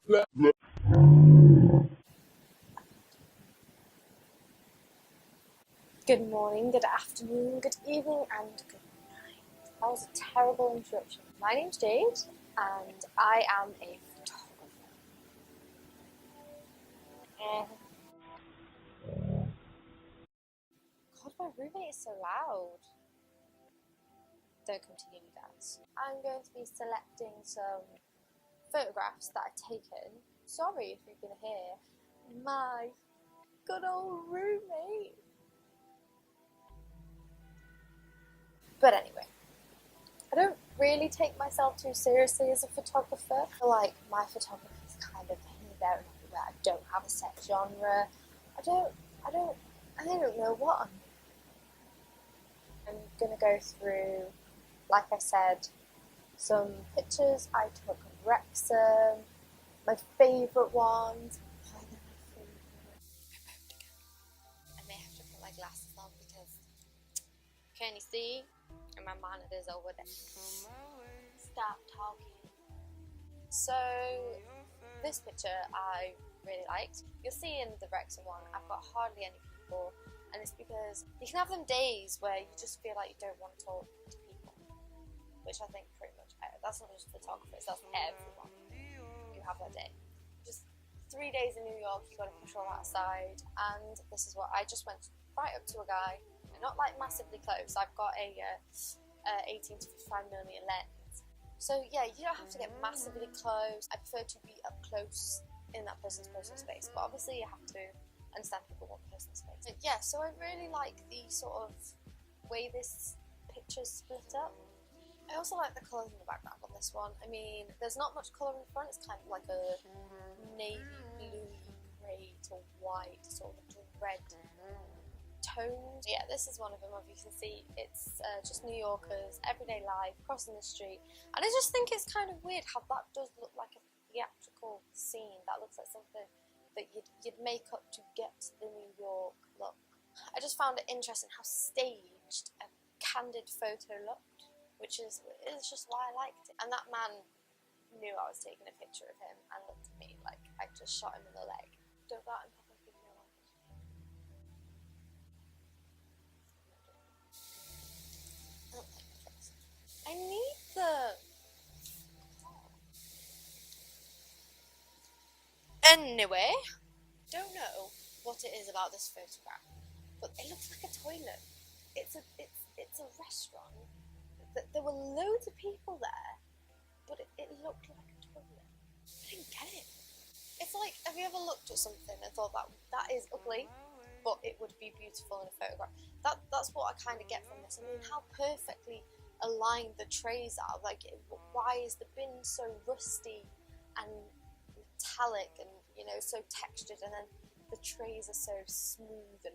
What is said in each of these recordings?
Good morning, good afternoon, good evening, and good night. That was a terrible introduction. My name's Jade, and I am a photographer. God, my roommate is so loud. Don't come to uni, guys. I'm going to be selecting some photographs that I've taken. Sorry if you're going to hear my good old roommate. But anyway, I don't really take myself too seriously as a photographer. I feel like my photography is kind of here, there, and everywhere. I don't have a set genre. I don't know what I'm gonna go through, like I said, some pictures I took of Wrexham, my favourite ones. Why they're my favourite. I may have to put my glasses on because can you see? And my monitor's over there. Stop talking. So this picture I really liked. You'll see in the Wrexham one I've got hardly any people, and it's because you can have them days where you just feel like you don't want to talk to people, which I think pretty much that's not just photographers, that's everyone. You have that day. Just 3 days in New York, you got to push all that aside, and this is what I just went right up to a guy, not like massively close. I've got a 18 to 55mm lens. So yeah, you don't have to get massively close. I prefer to be up close in that person's personal space, but obviously you have to understand people want personal space. But yeah, so I really like the sort of way this picture's split up. I also like the colours in the background on this one. I mean, there's not much colour in the front. It's kind of like a navy blue, grey to white, sort of red toned. Yeah, this is one of them. As you can see, it's just New Yorkers, everyday life, crossing the street. And I just think it's kind of weird how that does look like a theatrical scene. That looks like something that you'd make up to get the New York look. I just found it interesting how staged a candid photo looked, which is just why I liked it. And that man knew I was taking a picture of him and looked at me like I just shot him in the leg. Don't go out in public if you don't like it. I need the... Anyway, don't know what it is about this photograph, but it looks like a toilet. It's a restaurant. There were loads of people there, but it looked like a toilet. I didn't get it. It's like, have you ever looked at something and thought that is ugly, but it would be beautiful in a photograph? That's what I kind of get from this. I mean, how perfectly aligned the trays are. Like, why is the bin so rusty and metallic and, you know, so textured, and then the trays are so smooth and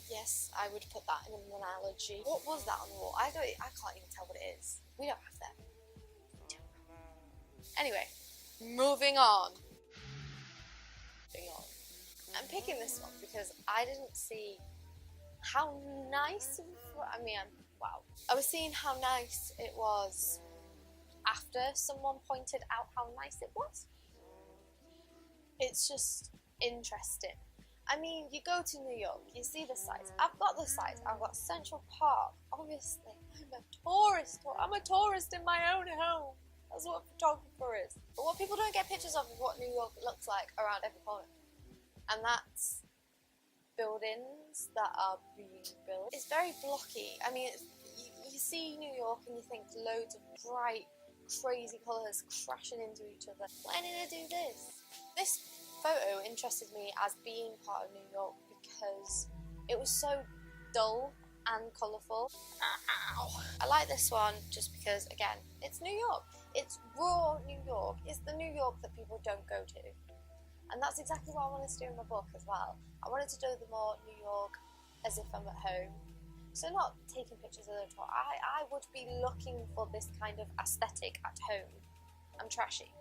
yes, I would put that in an analogy. What was that on the wall? I can't even tell what it is. We don't have them. Anyway, moving on. I'm picking this one because I didn't see how nice. Wow. I was seeing how nice it was after someone pointed out how nice it was. It's just interesting. I mean, you go to New York, you see the sights. I've got the sights. I've got Central Park. Obviously, I'm a tourist. I'm a tourist in my own home. That's what a photographer is. But what people don't get pictures of is what New York looks like around every corner. And that's buildings that are being built. It's very blocky. I mean, you see New York and you think loads of bright, crazy colours crashing into each other. Why did I do this? This photo interested me as being part of New York because it was so dull and colourful. Ow. I like this one just because, again, it's New York. It's raw New York. It's the New York that people don't go to. And that's exactly what I wanted to do in my book as well. I wanted to do the more New York as if I'm at home. So not taking pictures of the tour. I would be looking for this kind of aesthetic at home. I'm trashy.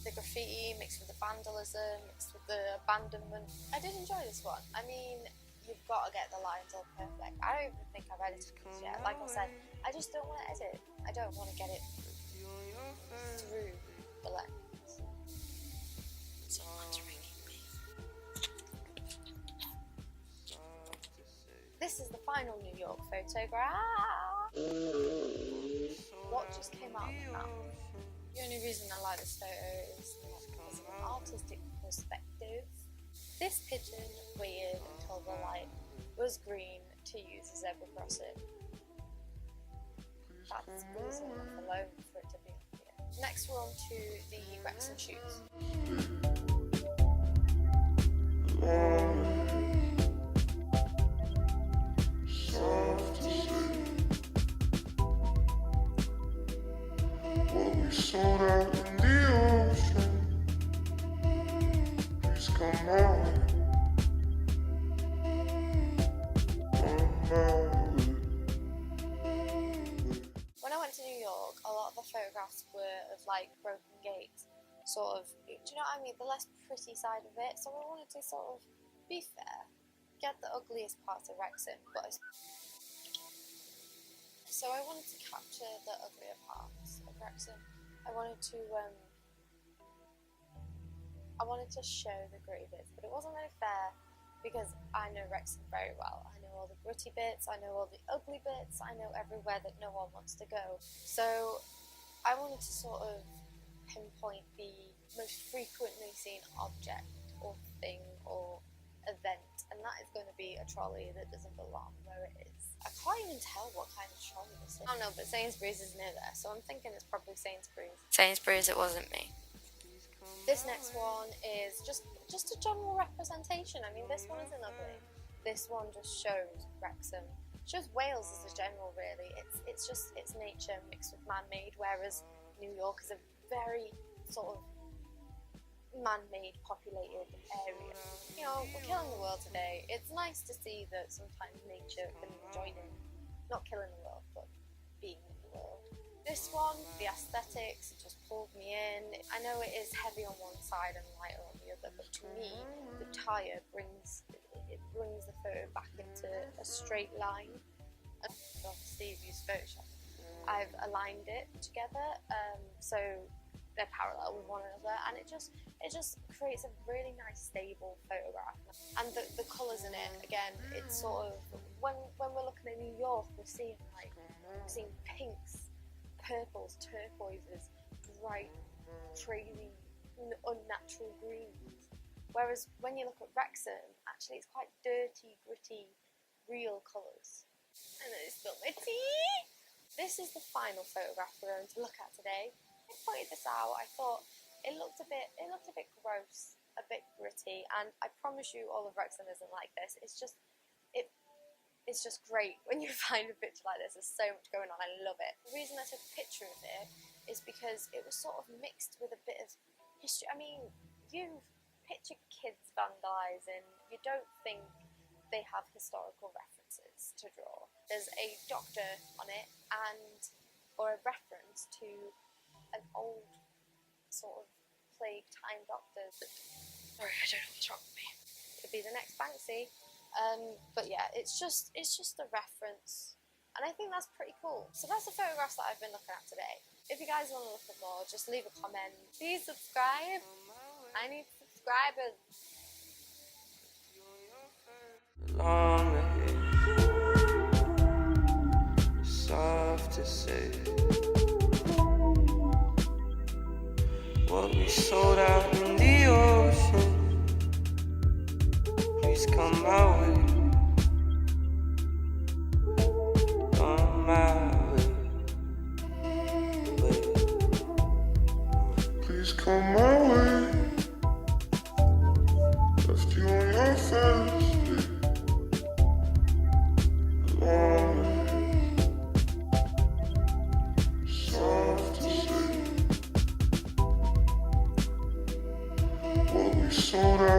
The graffiti mixed with the vandalism, mixed with the abandonment. I did enjoy this one. I mean, you've got to get the lines all perfect. I don't even think I've edited this yet. Like I said, I just don't want to edit. I don't want to get it through the lens. Someone's ringing me. This is the final New York photograph. What just came out of my mouth? The only reason I like this photo is because of an artistic perspective. This pigeon waited until the light was green to use a zebra crossing. That's reason enough alone for it to be up here. Next we're on to the Wrexham shoots. Sold out in the ocean. Please come on. When I went to New York, a lot of the photographs were of like broken gates, sort of, do you know what I mean, the less pretty side of it. So I wanted to sort of be fair, get the ugliest parts of Wrexham, so I wanted to capture the uglier parts of Wrexham. I wanted to show the gritty bits, but it wasn't really fair because I know Wrexham very well. I know all the gritty bits, I know all the ugly bits, I know everywhere that no one wants to go. So I wanted to sort of pinpoint the most frequently seen object or thing or event, and that is going to be a trolley that doesn't belong where it is. I can't even tell what kind of trolley this is. I don't know, but Sainsbury's is near there, so I'm thinking it's probably Sainsbury's. Sainsbury's, it wasn't me. This next one is just a general representation. I mean, this one isn't ugly. This one just shows Wrexham. Shows Wales as a general, really. It's nature mixed with man-made, whereas New York is a very sort of man-made populated area. You know, we're killing the world today. It's nice to see that sometimes nature can join in, not killing the world, but being in the world. This one, the aesthetics, just pulled me in. I know it is heavy on one side and lighter on the other, but to me, the tire brings the photo back into a straight line. And obviously, I've used Photoshop. I've aligned it together, so they're parallel with one another, and it just creates a really nice stable photograph. And the colours in it, again, it's sort of, when we're looking at New York, we're seeing pinks, purples, turquoises, bright, crazy, unnatural greens. Whereas when you look at Wrexham, actually it's quite dirty, gritty, real colours. And then it's spilled my tea! This is the final photograph we're going to look at today. I pointed this out. I thought it looked a bit gross, a bit gritty, and I promise you, all of Wrexham isn't like this. It's just great when you find a picture like this. There's so much going on. I love it. The reason I took a picture of it is because it was sort of mixed with a bit of history. I mean, you picture kids vandalising. You don't think they have historical references to draw. There's a doctor on it, or a reference to an old sort of plague time doctor. Sorry, I don't know what's wrong with me. Could be the next Banksy. But yeah, it's just a reference, and I think that's pretty cool. So that's the photographs that I've been looking at today. If you guys want to look at more, just leave a comment. Please subscribe. I need subscribers. Long ahead, soft to say what we sold out in the ocean. Please come my way, come my way. Please come my way. Left you on your first day. Long soft to say what we sold out.